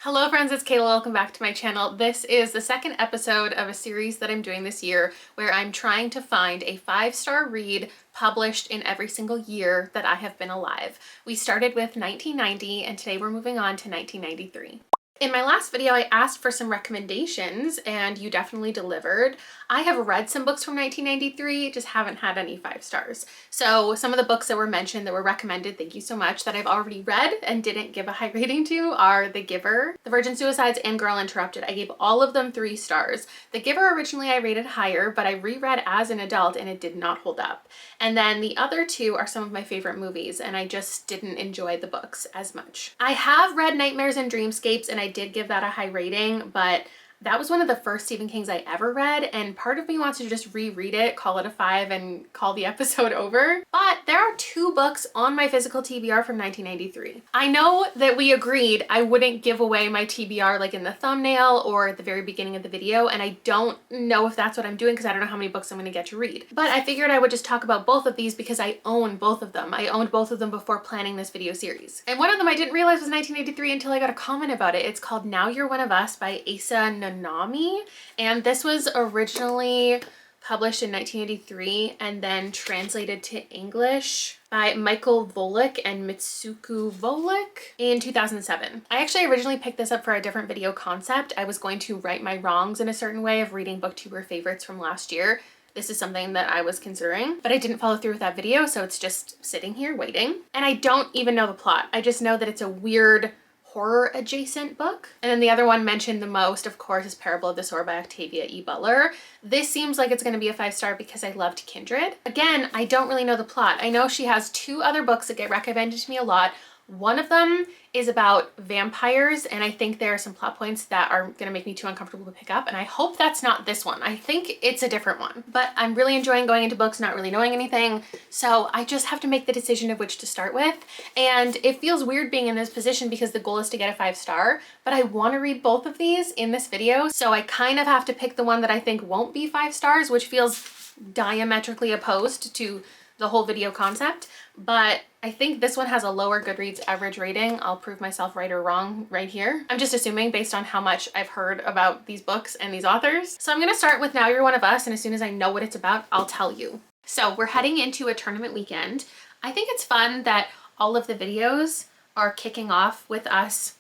Hello friends, it's Kayla. Welcome back to my channel. This is the second episode of a series that I'm doing this year where I'm trying to find a 5-star read published in every single year that I have been alive. We started with 1990 and today we're moving on to 1993. In my last video, I asked for some recommendations and you definitely delivered. I have read some books from 1993, just haven't had any 5 stars. So some of the books that were mentioned that were recommended, thank you so much, that I've already read and didn't give a high rating to are The Giver, The Virgin Suicides, and Girl Interrupted. I gave all of them 3 stars. The Giver originally I rated higher, but I reread as an adult and it did not hold up. And then the other 2 are some of my favorite movies and I just didn't enjoy the books as much. I have read Nightmares and Dreamscapes and I did give that a high rating, but that was one of the first Stephen King's I ever read, and part of me wants to just reread it, call it a 5, and call the episode over. But there are 2 books on my physical TBR from 1993. I know that we agreed I wouldn't give away my TBR like in the thumbnail or at the very beginning of the video, and I don't know if that's what I'm doing because I don't know how many books I'm going to get to read. But I figured I would just talk about both of these because I own both of them. I owned both of them before planning this video series. And one of them I didn't realize was 1983 until I got a comment about it. It's called Now You're One of Us by Asa Nanami, and this was originally published in 1983 and then translated to English by Michael Volek and Mitsuku Volek in 2007. I actually originally picked this up for a different video concept. I was going to right my wrongs in a certain way of reading booktuber favorites from last year. This is something that I was considering, but I didn't follow through with that video, so it's just sitting here waiting. And I don't even know the plot. I just know that it's a weird horror adjacent book. And then the other one mentioned the most, of course, is Parable of the Sword by Octavia E. Butler. This seems like it's going to be a 5-star because I loved Kindred. Again, I don't really know the plot. I know she has 2 other books that get recommended to me a lot. One of them is about vampires, and I think there are some plot points that are going to make me too uncomfortable to pick up, and I hope that's not this one. I think it's a different one. But I'm really enjoying going into books not really knowing anything, so I just have to make the decision of which to start with. And it feels weird being in this position because the goal is to get a 5-star, but I want to read both of these in this video, so I kind of have to pick the one that I think won't be 5 stars, which feels diametrically opposed to the whole video concept. But I think this one has a lower Goodreads average rating. I'll prove myself right or wrong right here. I'm just assuming based on how much I've heard about these books and these authors. So I'm gonna start with Now You're One of Us, and as soon as I know what it's about, I'll tell you. So we're heading into a tournament weekend. I think it's fun that all of the videos are kicking off with us,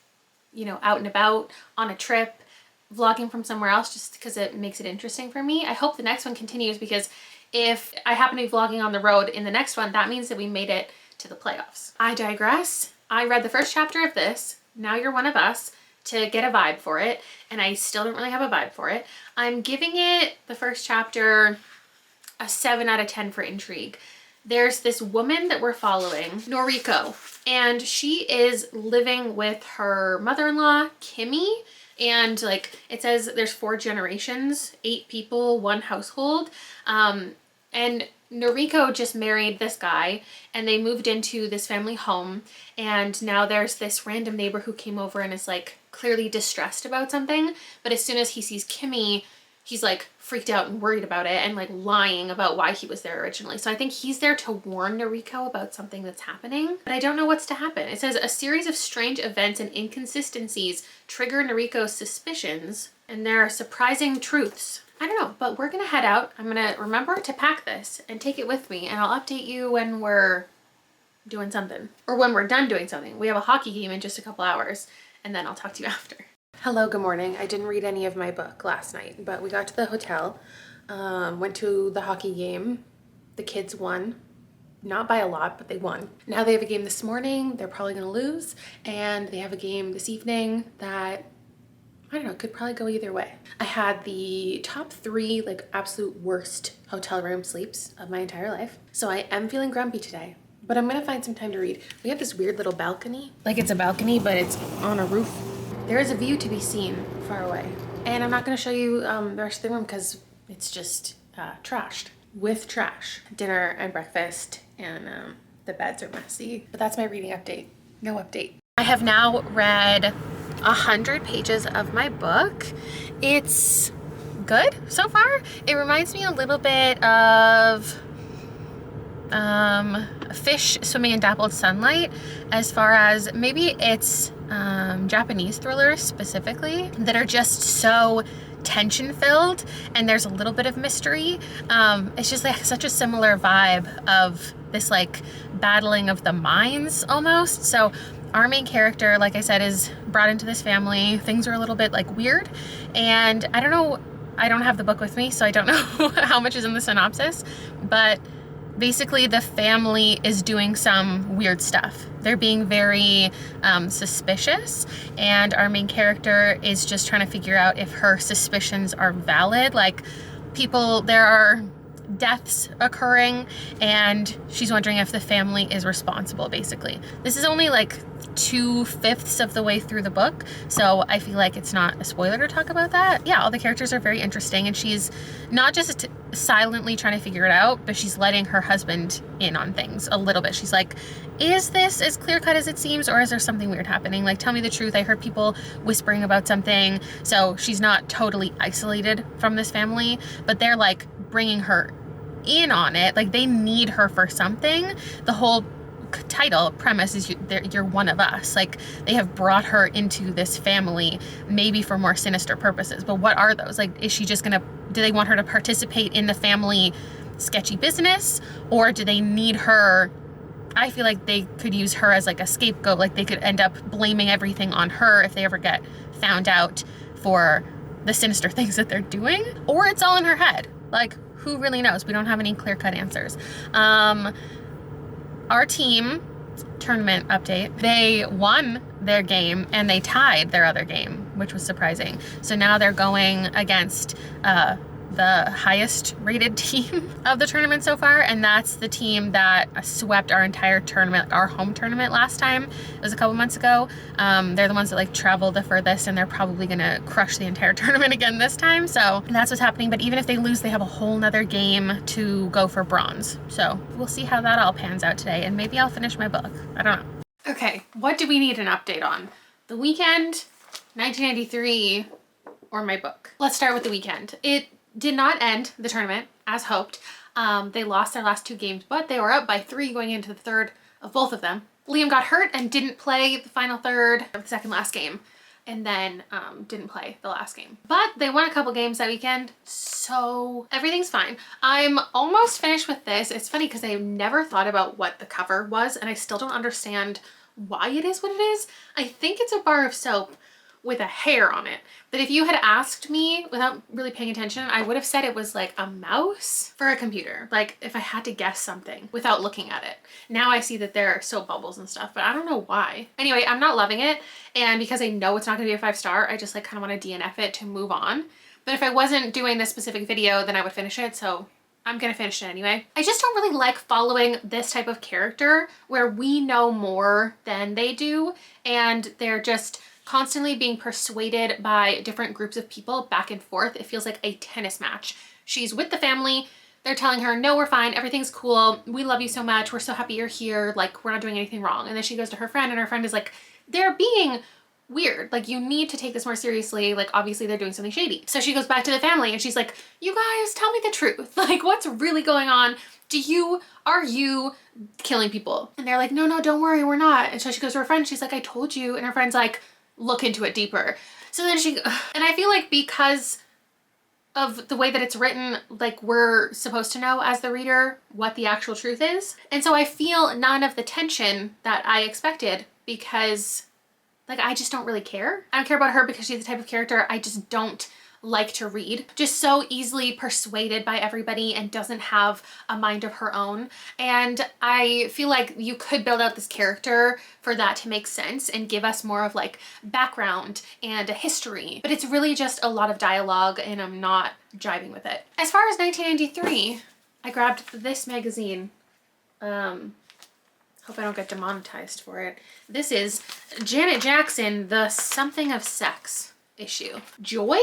you know, out and about on a trip, vlogging from somewhere else, just because it makes it interesting for me. I hope the next one continues because if I happen to be vlogging on the road in the next one, that means that we made it to the playoffs. I digress. I read the first chapter of this, Now You're One of Us, to get a vibe for it, and I still don't really have a vibe for it. I'm giving it, the first chapter, a 7 out of 10 for intrigue. There's this woman that we're following, Noriko, and she is living with her mother-in-law, Kimmy, and like it says there's 4 generations, 8 people, 1 household. And Noriko just married this guy and they moved into this family home, and now there's this random neighbor who came over and is like clearly distressed about something, but as soon as he sees Kimmy, he's like freaked out and worried about it and like lying about why he was there originally. So I think he's there to warn Noriko about something that's happening, but I don't know what's to happen. It says a series of strange events and inconsistencies trigger Noriko's suspicions, and there are surprising truths. I don't know, but we're gonna head out. I'm gonna remember to pack this and take it with me, and I'll update you when we're doing something or when we're done doing something. We have a hockey game in just a couple hours, and then I'll talk to you after. Hello, good morning. I didn't read any of my book last night, but we got to the hotel, went to the hockey game. The kids won, not by a lot, but they won. Now they have a game this morning. They're probably gonna lose, and they have a game this evening that, I don't know, could probably go either way. I had the top 3 like absolute worst hotel room sleeps of my entire life. So I am feeling grumpy today, but I'm gonna find some time to read. We have this weird little balcony. Like it's a balcony, but it's on a roof. There is a view to be seen far away. And I'm not gonna show you the rest of the room because it's just trashed with trash. Dinner and breakfast, and the beds are messy. But that's my reading update. No update. I have now read 100 pages of my book. It's good so far. It reminds me a little bit of a fish swimming in dappled sunlight, as far as maybe it's Japanese thrillers specifically that are just so tension filled, and there's a little bit of mystery. It's just like such a similar vibe of this like battling of the minds almost. So our main character, like I said, is brought into this family. Things are a little bit like weird, and I don't know, I don't have the book with me, so I don't know how much is in the synopsis, but basically the family is doing some weird stuff. They're being very suspicious, and our main character is just trying to figure out if her suspicions are valid. Like, there are deaths occurring, and she's wondering if the family is responsible, basically. This is only like 2/5 of the way through the book, so I feel like it's not a spoiler to talk about that. Yeah, all the characters are very interesting, and she's not just silently trying to figure it out, but she's letting her husband in on things a little bit. She's like, is this as clear cut as it seems, or is there something weird happening? Like, tell me the truth. I heard people whispering about something. So she's not totally isolated from this family, but they're like bringing her in on it. Like, they need her for something. The whole title premise is you're one of us. Like, they have brought her into this family maybe for more sinister purposes, but what are those? Like, is she just gonna, do they want her to participate in the family sketchy business, or do they need her? I feel like they could use her as like a scapegoat. Like, they could end up blaming everything on her if they ever get found out for the sinister things that they're doing, or it's all in her head. Like, who really knows? We don't have any clear-cut answers. Our team, tournament update, they won their game and they tied their other game, which was surprising. So now they're going against the highest rated team of the tournament so far, and that's the team that swept our entire tournament, our home tournament last time. It was a couple months ago. They're the ones that like traveled the furthest, and they're probably gonna crush the entire tournament again this time. So that's what's happening. But even if they lose, they have a whole nother game to go for bronze. So we'll see how that all pans out today, and maybe I'll finish my book. I don't know. Okay, what do we need an update on? The Weekend, 1993, or my book? Let's start with The Weekend. It did not end the tournament as hoped. They lost their last two games, but they were up by 3 going into the third of both of them. Liam got hurt and didn't play the final third of the second last game, and then didn't play the last game. But they won a couple games that weekend, so everything's fine. I'm almost finished with this. It's funny because I never thought about what the cover was, and I still don't understand why it is what it is. I think it's a bar of soap with a hair on it. But if you had asked me without really paying attention, I would have said it was like a mouse for a computer. Like, if I had to guess something without looking at it. Now I see that there are soap bubbles and stuff, but I don't know why. Anyway, I'm not loving it. And because I know it's not gonna be a 5-star, I just like kind of want to DNF it to move on. But if I wasn't doing this specific video, then I would finish it. So I'm gonna finish it anyway. I just don't really like following this type of character where we know more than they do, and they're just constantly being persuaded by different groups of people back and forth. It feels like a tennis match. She's with the family. They're telling her, no, we're fine. Everything's cool. We love you so much. We're so happy you're here. Like, we're not doing anything wrong. And then she goes to her friend, and her friend is like, they're being weird. Like, you need to take this more seriously. Like, obviously they're doing something shady. So she goes back to the family and she's like, you guys, tell me the truth. Like, what's really going on? Are you killing people? And they're like, no, don't worry, we're not. And so she goes to her friend. She's like, I told you. And her friend's like, look into it deeper. So then and I feel like because of the way that it's written, like, we're supposed to know as the reader what the actual truth is. And so I feel none of the tension that I expected, because like, I just don't really care. I don't care about her because she's the type of character I just don't like to read. Just so easily persuaded by everybody and doesn't have a mind of her own. And I feel like you could build out this character for that to make sense and give us more of like background and a history. But it's really just a lot of dialogue, and I'm not jiving with it. As far as 1993, I grabbed this magazine. Hope I don't get demonetized for it. This is Janet Jackson, the Something of Sex issue. Joy?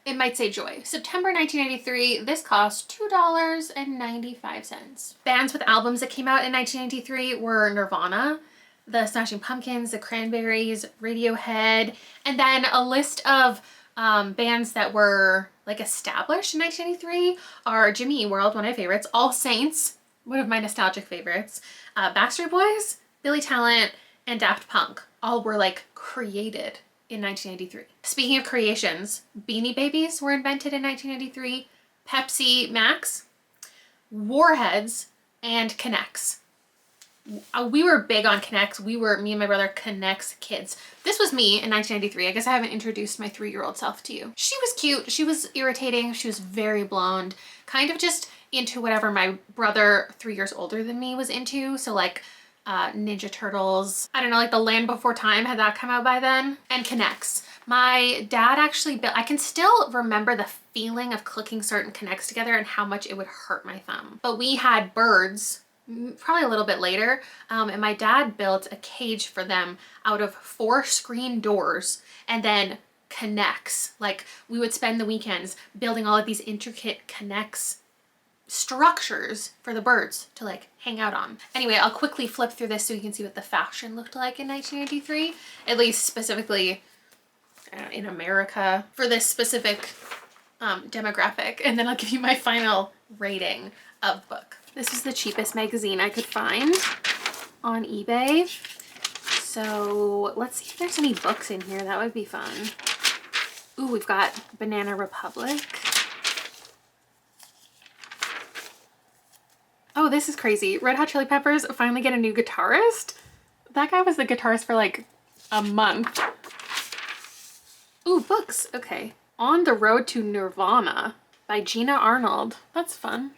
It might say Joy. September 1993. This cost $2.95. Bands with albums that came out in 1993 were Nirvana, the Smashing Pumpkins, the Cranberries, Radiohead, and then a list of bands that were like established in 1993 are Jimmy Eat World, one of my favorites, All Saints, one of my nostalgic favorites, Backstreet Boys, Billy Talent, and Daft Punk all were like created in 1993. Speaking of creations, Beanie Babies were invented in 1993, Pepsi Max, Warheads, and K'NEX. We were big on K'NEX. Me and my brother, K'NEX kids. This was me in 1993. I guess I haven't introduced my 3-year-old self to you. She was cute. She was irritating. She was very blonde. Kind of just into whatever my brother, 3 years older than me, was into. So like Ninja Turtles. I don't know, like The Land Before Time, had that come out by then? And K'NEX. My dad actually built, I can still remember the feeling of clicking certain K'NEX together and how much it would hurt my thumb. But we had birds probably a little bit later, and my dad built a cage for them out of 4 screen doors and then K'NEX. Like, we would spend the weekends building all of these intricate K'NEX structures for the birds to like hang out on. Anyway, I'll quickly flip through this so you can see what the fashion looked like in 1983, at least specifically in America for this specific demographic, and then I'll give you my final rating of the book. This is the cheapest magazine I could find on eBay. So let's see if there's any books in here. That would be fun. Ooh, we've got Banana Republic. Oh, this is crazy. Red Hot Chili Peppers finally get a new guitarist. That guy was the guitarist for like a month. Ooh, books. Okay. On the Road to Nirvana by Gina Arnold. That's fun.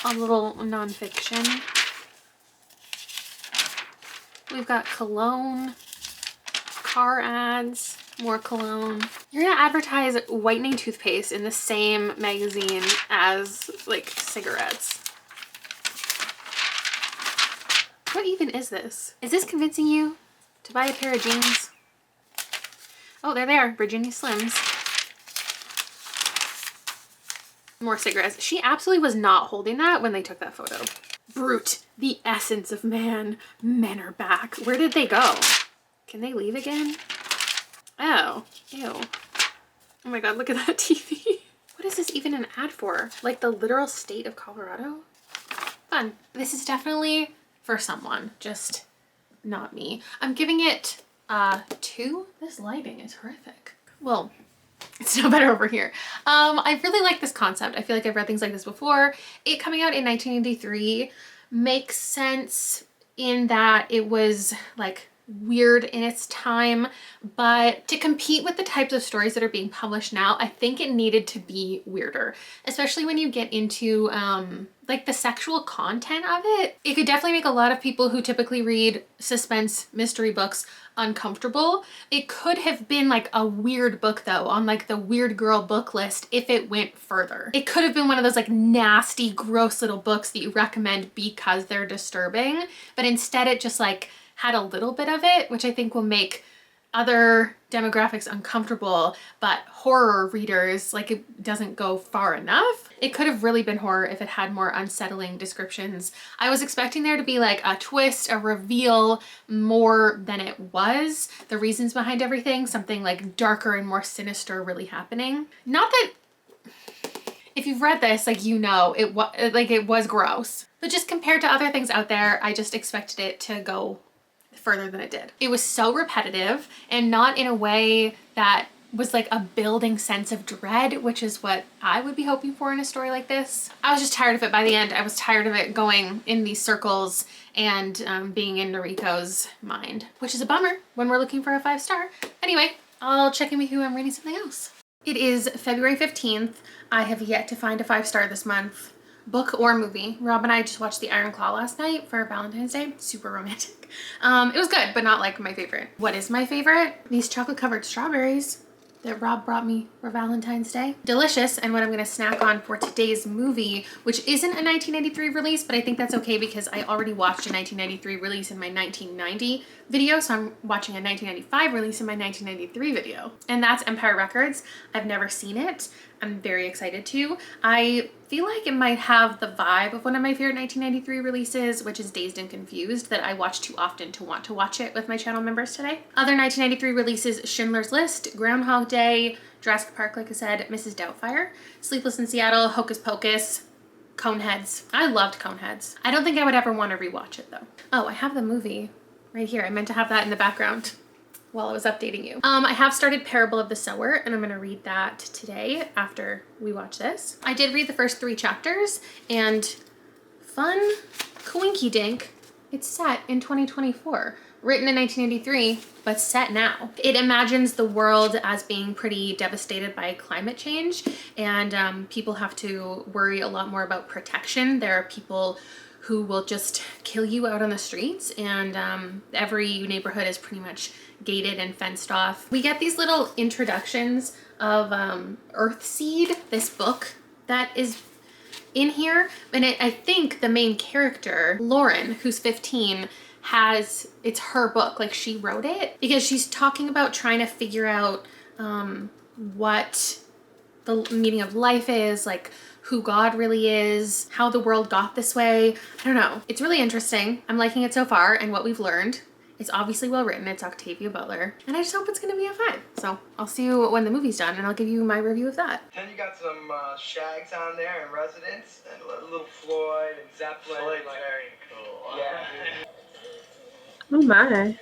A little nonfiction. We've got cologne, car ads, more cologne. You're gonna advertise whitening toothpaste in the same magazine as like cigarettes. What even is this? Is this convincing you to buy a pair of jeans? Oh, they're there, Virginia Slims. More cigarettes. She absolutely was not holding that when they took that photo. Brute, the essence of man. Men are back. Where did they go? Can they leave again? Oh, ew. Oh my God, look at that TV. What is this even an ad for? Like the literal state of Colorado? Fun. This is definitely for someone, just not me. I'm giving it 2. This lighting is horrific. Well, it's no better over here. I really like this concept. I feel like I've read things like this before. It coming out in 1983 makes sense in that it was like weird in its time, but to compete with the types of stories that are being published now, I think it needed to be weirder, especially when you get into like the sexual content of it. It could definitely make a lot of people who typically read suspense mystery books uncomfortable. It could have been like a weird book though, on like the weird girl book list if it went further. It could have been one of those like nasty, gross little books that you recommend because they're disturbing, but instead it just like had a little bit of it, which I think will make other demographics uncomfortable, but horror readers, like, it doesn't go far enough. It could have really been horror if it had more unsettling descriptions. I was expecting there to be like a twist, a reveal, more than it was. The reasons behind everything, something like darker and more sinister really happening. Not that if you've read this, like, you know, it was gross, but just compared to other things out there, I just expected it to go further than it did. It was so repetitive, and not in a way that was like a building sense of dread, which is what I would be hoping for in a story like this. I was just tired of it by the end. I was tired of it going in these circles and being in Noriko's mind, which is a bummer when we're looking for a 5-star. Anyway, I'll check in with you when I'm reading something else. It is February 15th. I have yet to find a 5-star this month. Book or movie. Rob and I just watched The Iron Claw last night for Valentine's Day. Super romantic. It was good, but not like my favorite. What is my favorite? These chocolate covered strawberries that Rob brought me for Valentine's Day. Delicious, and what I'm gonna snack on for today's movie, which isn't a 1993 release, but I think that's okay because I already watched a 1993 release in my 1990 video, so I'm watching a 1995 release in my 1993 video. And that's Empire Records. I've never seen it. I'm very excited to. I feel like it might have the vibe of one of my favorite 1993 releases, which is Dazed and Confused, that I watch too often to want to watch it with my channel members today. Other 1993 releases: Schindler's List, Groundhog Day, Jurassic Park, like I said, Mrs. Doubtfire, Sleepless in Seattle, Hocus Pocus, Coneheads. I loved Coneheads. I don't think I would ever want to rewatch it though. Oh, I have the movie right here. I meant to have that in the background while I was updating you. I have started Parable of the Sower, and I'm gonna read that today after we watch this. I did read the first 3 chapters, and fun coinky dink, it's set in 2024. Written in 1983, but set now. It imagines the world as being pretty devastated by climate change, and people have to worry a lot more about protection. There are people who will just kill you out on the streets, and every neighborhood is pretty much gated and fenced off. We get these little introductions of Earthseed, this book that is in here, and I think the main character, Lauren, who's 15, it's her book, like she wrote it, because she's talking about trying to figure out what the meaning of life is, like who God really is, how the world got this way. I don't know. It's really interesting. I'm liking it so far and what we've learned. It's obviously well written. It's Octavia Butler. And I just hope it's gonna be a 5. So I'll see you when the movie's done and I'll give you my review of that. Then you got some Shags on there and Residents and a little Floyd and Zeppelin. Floyd's very cool. Yeah. Oh my.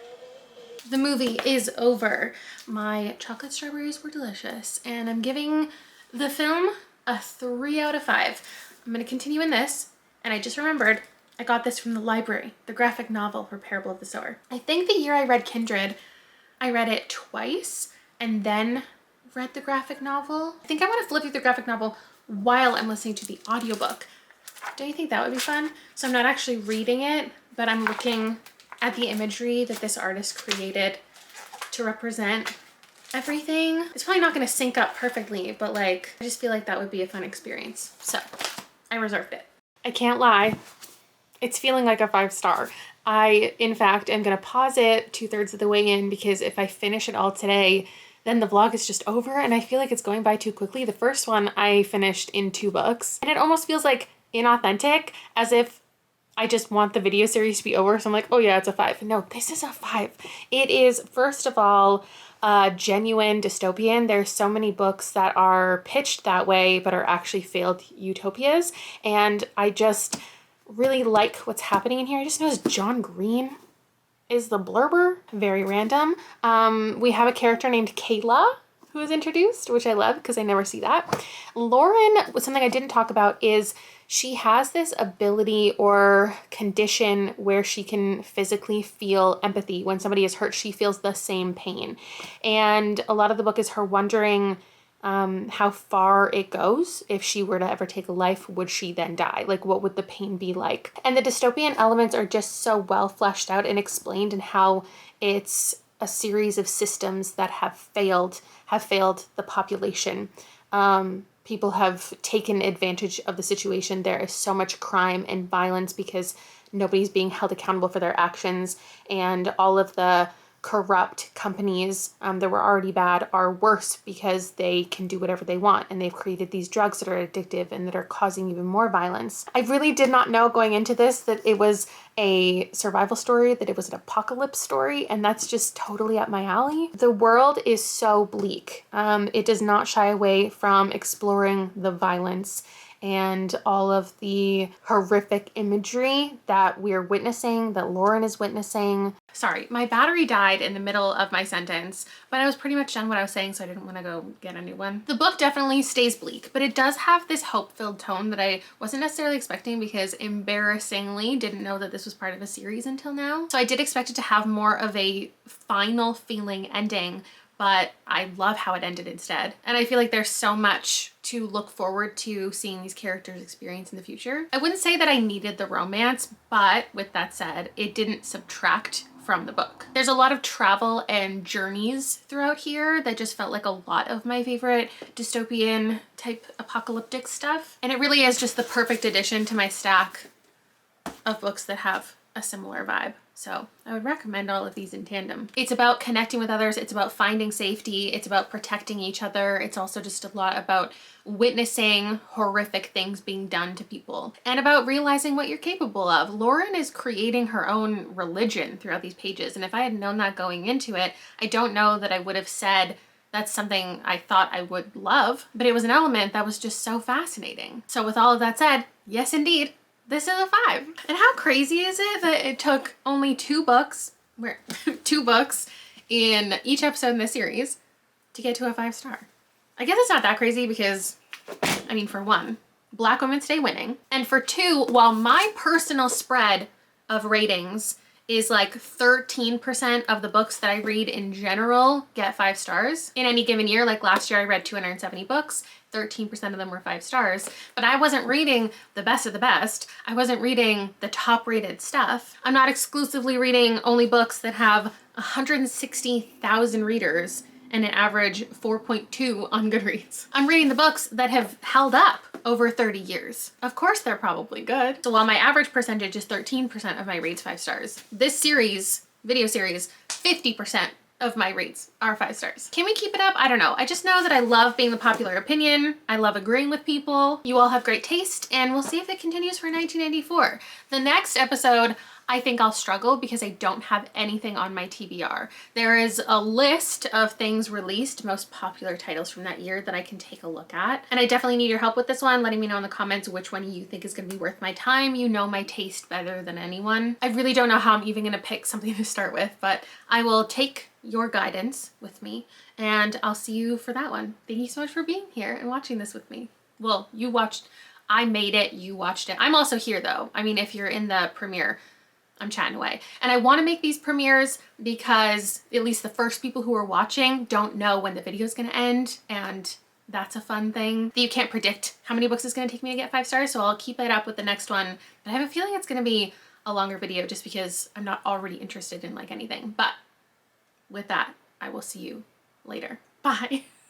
The movie is over. My chocolate strawberries were delicious, and I'm giving the film a 3 out of 5. I'm gonna continue in this, and I just remembered I got this from the library, the graphic novel for Parable of the Sower. I think the year I read Kindred, I read it twice and then read the graphic novel. I think I want to flip through the graphic novel while I'm listening to the audiobook. Don't you think that would be fun? So I'm not actually reading it, but I'm looking at the imagery that this artist created to represent everything. It's probably not going to sync up perfectly, but like, I just feel like that would be a fun experience. So I reserved it. I can't lie. It's feeling like a 5-star. I, in fact, am going to pause it 2/3 of the way in, because if I finish it all today, then the vlog is just over and I feel like it's going by too quickly. The first one I finished in 2 books, and it almost feels like inauthentic, as if I just want the video series to be over. So I'm like, oh yeah, it's a 5. No, this is a 5. It is, first of all, genuine dystopian. There's so many books that are pitched that way, but are actually failed utopias. And I just really like what's happening in here. I just noticed John Green is the blurber. Very random. We have a character named Kayla who is introduced, which I love because I never see that. Lauren, something I didn't talk about is she has this ability or condition where she can physically feel empathy. When somebody is hurt, she feels the same pain. And a lot of the book is her wondering how far it goes. If she were to ever take a life, would she then die? Like, what would the pain be like? And the dystopian elements are just so well fleshed out and explained, and how it's a series of systems that have failed the population. People have taken advantage of the situation. There is so much crime and violence because nobody's being held accountable for their actions, and all of the corrupt companies that were already bad are worse because they can do whatever they want, and they've created these drugs that are addictive and that are causing even more violence. I really did not know going into this that it was a survival story, that it was an apocalypse story, and that's just totally up my alley. The world is so bleak. It does not shy away from exploring the violence and all of the horrific imagery that we're witnessing, that Lauren is witnessing. Sorry, my battery died in the middle of my sentence, but I was pretty much done what I was saying, so I didn't want to go get a new one. The book definitely stays bleak, but it does have this hope-filled tone that I wasn't necessarily expecting, because embarrassingly didn't know that this was part of a series until now. So I did expect it to have more of a final feeling ending, but I love how it ended instead. And I feel like there's so much to look forward to seeing these characters experience in the future. I wouldn't say that I needed the romance, but with that said, it didn't subtract from the book. There's a lot of travel and journeys throughout here that just felt like a lot of my favorite dystopian type apocalyptic stuff. And it really is just the perfect addition to my stack of books that have a similar vibe. So I would recommend all of these in tandem. It's about connecting with others. It's about finding safety. It's about protecting each other. It's also just a lot about witnessing horrific things being done to people, and about realizing what you're capable of. Lauren is creating her own religion throughout these pages. And if I had known that going into it, I don't know that I would have said that's something I thought I would love, but it was an element that was just so fascinating. So with all of that said, yes, indeed, this is a 5. And how crazy is it that it took only 2 books we're 2 books in each episode in this series to get to a 5-star. I guess it's not that crazy because, I mean, for 1, Black women stay winning. And for 2, while my personal spread of ratings is like 13% of the books that I read in general get 5 stars in any given year. Like last year I read 270 books, 13% of them were 5 stars, but I wasn't reading the best of the best. I wasn't reading the top rated stuff. I'm not exclusively reading only books that have 160,000 readers and an average 4.2 on Goodreads. I'm reading the books that have held up over 30 years. Of course they're probably good. So while my average percentage is 13% of my reads 5 stars, this series, video series, 50% of my reads are 5 stars. Can we keep it up? I don't know. I just know that I love being the popular opinion. I love agreeing with people. You all have great taste, and we'll see if it continues for 1994. The next episode, I think I'll struggle because I don't have anything on my TBR. There is a list of things released, most popular titles from that year that I can take a look at. And I definitely need your help with this one, letting me know in the comments which one you think is gonna be worth my time. You know my taste better than anyone. I really don't know how I'm even gonna pick something to start with, but I will take your guidance with me and I'll see you for that one. Thank you so much for being here and watching this with me. Well, you watched, I made it, you watched it. I'm also here though. I mean, if you're in the premiere, I'm chatting away. And I want to make these premieres because at least the first people who are watching don't know when the video is going to end, and that's a fun thing. You can't predict how many books it's going to take me to get 5 stars, so I'll keep it up with the next one. But I have a feeling it's going to be a longer video just because I'm not already interested in like anything. But with that, I will see you later. Bye.